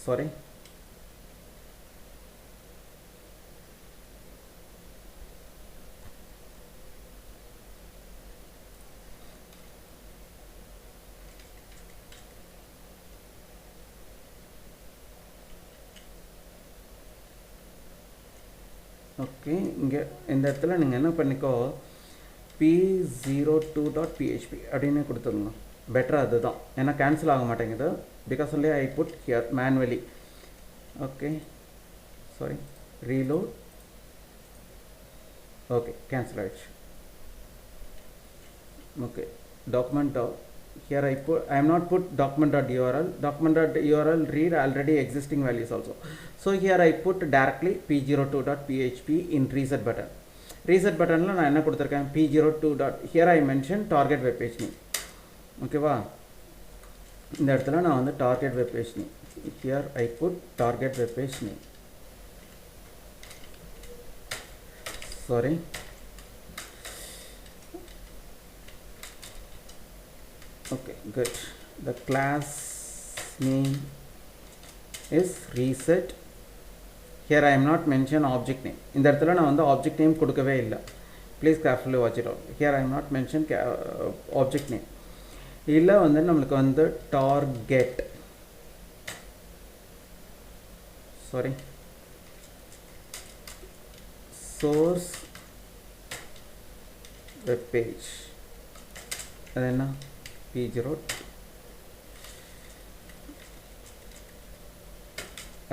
sorry. Okay, இங்கே இந்த இடத்துல நீங்கள் என்ன பண்ணிக்கோ, p02.php அப்படின்னு கொடுத்துருங்க. பெட்டர் அதுதான், ஏன்னா கேன்சல் ஆக மாட்டேங்குது. Because only I put here manually. Okay, sorry, reload. Okay, cancel ஆகிடுச்சு. Okay, document here I am not put document.url. Document.url read already existing values also. So here I put directly p02.php in reset button. Reset button la na enna kuduthirken p02. Here I mention target web page name. Okay va, இந்த இடத்துல நான் வந்து target web page name. Here I put target web page name. Sorry. Okay, good. The class name is reset. Here I am not mention object name. இந்த இடத்துல நான் வந்து object name கொடுக்கவே இல்லை. Please carefully watch it out. Here I am not mention object name. இல்லை வந்து நம்மளுக்கு வந்து target, sorry, source web page. அது என்ன, p0.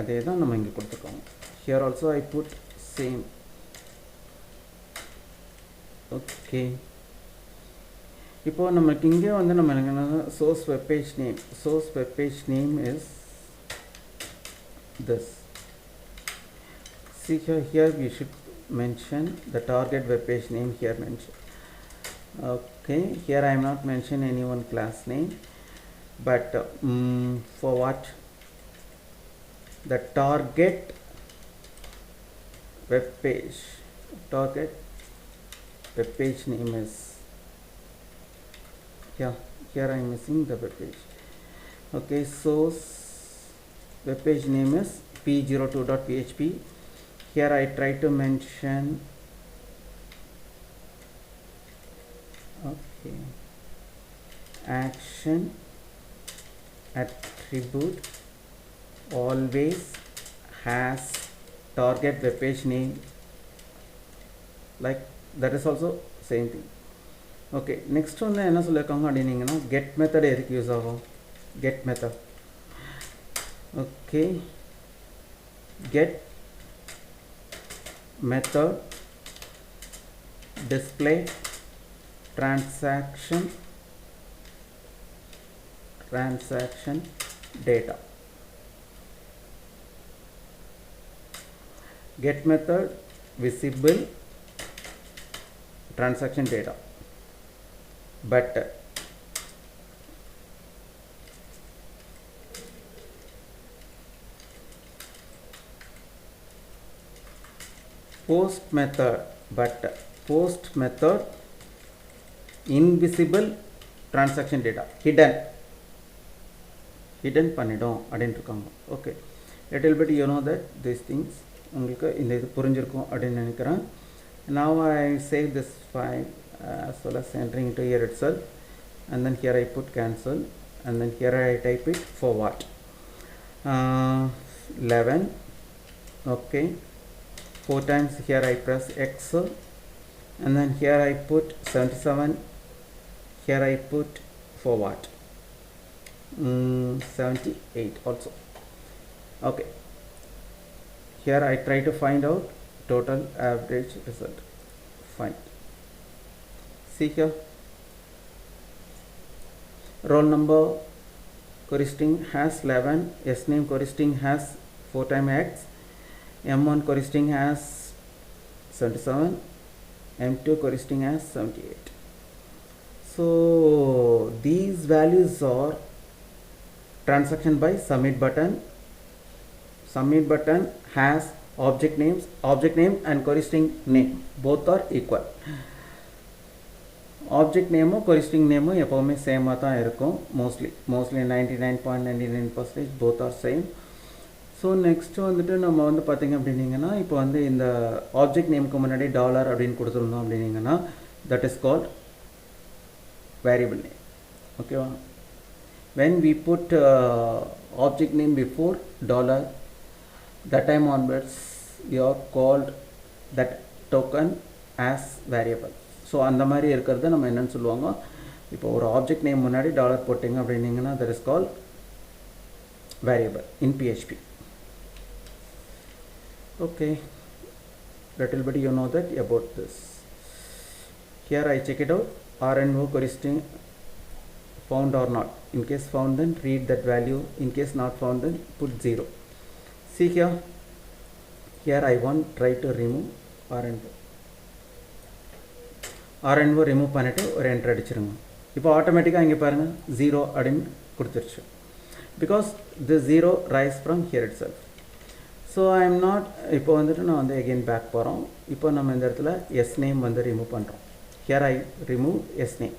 அதே தான் நம்ம இங்கே கொடுத்துருக்கோம். Here also I put same. Okay, இப்போ நமக்கு இங்கே வந்து நம்ம என்ன, source web page name. Source web page name is this. See here we should mention the target web page name here mentioned. Okay, here I am not mention any one class name, but for what, the target web page name is, yeah, here I am missing the web page. Okay, source web page name is p02.php. Here I try to mention, okay, action attribute always has target web page name, like that is also same thing. Okay, next one என்ன சொல்லிருக்காங்க அப்படினீங்கன்னா, get method எதுக்கு use ஆகும், get method. Okay, get method display transaction data. Get method visible transaction data, but post method invisible transaction data, hidden பண்ணிடும் அப்படின்னு இருக்காங்க. Okay, little bit you know that these things உங்களுக்கு இந்த இது புரிஞ்சிருக்கும் அப்படின்னு நினைக்கிறேன். Now I save this file as well as entering into here itself, and then here I put cancel, and then here I type it for what, 11. Okay, 4 times here I press X, and then here I put 77. Here I put for what, 78 also. Okay, here I try to find out total average result. Fine. See here, roll number query string has 11, sname query string has 4 times X, m1 query string has 77, m2 query string has 78. So these values are transaction by submit button. Submit button has object name and query string name, both are equal. Object name query string name எப்பவுமே சேமாக தான் இருக்கும். mostly 99.99% both are same. So next வந்துட்டு நம்ம வந்து பார்த்திங்க அப்படின்னீங்கன்னா இப்போ வந்து இந்த ஆப்ஜெக்ட் நேமுக்கு முன்னாடி டாலர் அப்படின்னு கொடுத்துருந்தோம் அப்படின்னீங்கன்னா that is called variable name. ஓகேவா? when we put object name before dollar, that time onwards we are called that token as variable. So அந்த மாதிரி இருக்கிறத நம்ம என்னன்னு சொல்லுவாங்க, இப்போ ஒரு ஆப்ஜெக்ட் நேம் முன்னாடி டாலர் போட்டிங்க அப்படின்னீங்கன்னா that is called variable in PHP. Okay, little bit you know that about this. Here I check it out, RNO query string found or not. In case found, then read that value. In case not found, then put 0. See here, I want try to remove RNO remove பண்ணிட்டு ஒரு enter அடிச்சிருங்க. இப்போ ஆட்டோமேட்டிக்கா இங்க பாருங்க 0 அப்படினு கொடுத்துருச்சு. Because the 0 rise from here itself. So I am not, இப்போ வந்துட்டு நான் வந்து again back போறோம். இப்போ நம்ம இந்த இடத்துல s name வந்து remove பண்றோம். Here I remove s name.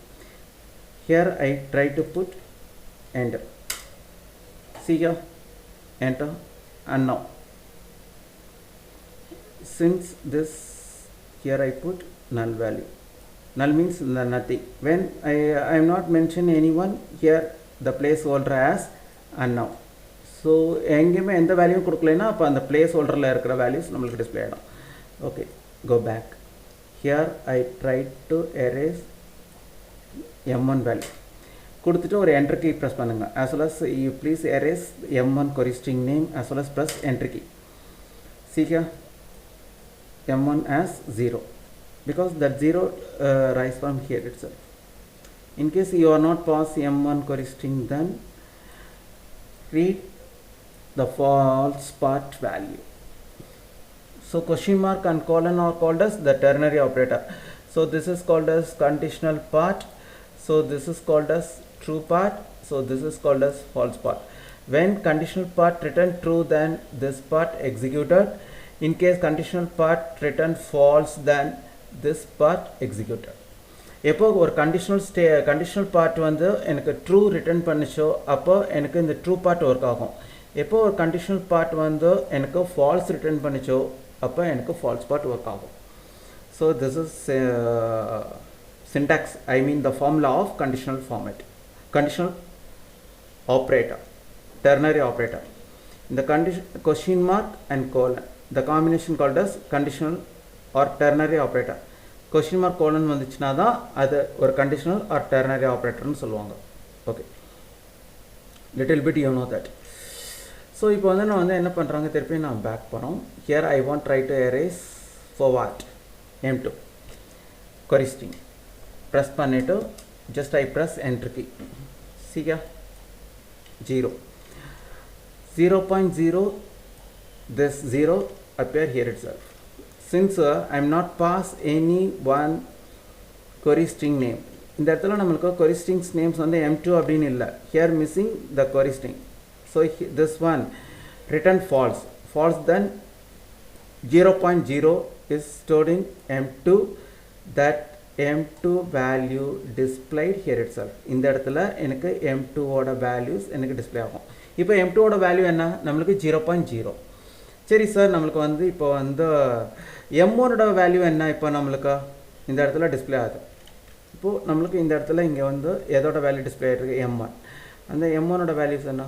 Here I try to put enter. See here, enter, and now since this here I put null value. Null means nothing. When I am not mention anyone here, the placeholder as unknown. So எங்கேயுமே எந்த value கொடுக்கலைன்னா அப்போ அந்த place ஹோல்டரில் இருக்கிற values நம்மளுக்கு display ஆகிடும். Okay, go back. Here I try to erase m1 value கொடுத்துட்டு ஒரு enter key press பண்ணுங்கள். as well as you please erase m1 query string name as well as press enter key. See here, m1 as 0 because that 0 rise from here itself. In case you are not pass m1 query string, then read the false part value. So question mark and colon are called as the ternary operator. So this is called as conditional part. So this is called as true part. So this is called as false part. When conditional part return true, then this part executed. In case conditional part return false, then this part executed. எப்போ ஒரு conditional part வந்து எனக்கு true return பண்ணிச்சோ அப்போ எனக்கு இந்த true part work ஆகும். எப்போ ஒரு கண்டிஷனல் பார்ட் வந்து எனக்கு ஃபால்ஸ் ரிட்டர்ன் பண்ணிச்சோ அப்போ எனக்கு ஃபால்ஸ் பார்ட் ஒர்க் ஆகும். So this is syntax, I mean the formula of conditional format, conditional operator, ternary operator. The question mark and colon, the combination called as conditional or ternary operator. Question mark colon வந்துச்சுனா தான் அது ஒரு conditional or ternary operator னு சொல்லுவாங்க. Okay, little bit you know that. So இப்போ வந்து நான் வந்து என்ன பண்ணுறாங்க, திருப்பி நான் பேக் போகிறோம். Here I want try to erase for what, m2 query string. Press பண்ணிட்டு just I press enter key. See here, 0 0.0, this 0 appear here itself. Since I am not pass any one query string name, இந்த இடத்துல நம்மளுக்கு query strings names வந்து m2 அப்படின்னு இல்லை. Here missing the query string. So this one return false. Then 0.0 is stored in m2. That m2 value displayed here itself. இந்த இடத்துல எனக்கு m2 ஓட values எனக்கு டிஸ்ப்ளே ஆகும். இப்போ m2 ஓட வேல்யூ என்ன, நம்மளுக்கு 0.0. சரி சார், நம்மளுக்கு வந்து இப்போ வந்து m1 ஓட வேல்யூ என்ன, இப்போ நம்மளுக்கு இந்த இடத்துல டிஸ்ப்ளே ஆகுது. இப்போது நம்மளுக்கு இந்த இடத்துல இங்கே வந்து எதோட வேல்யூ டிஸ்ப்ளே ஆகிருக்கு, m1. அந்த m1 ஓட வேல்யூஸ் என்ன,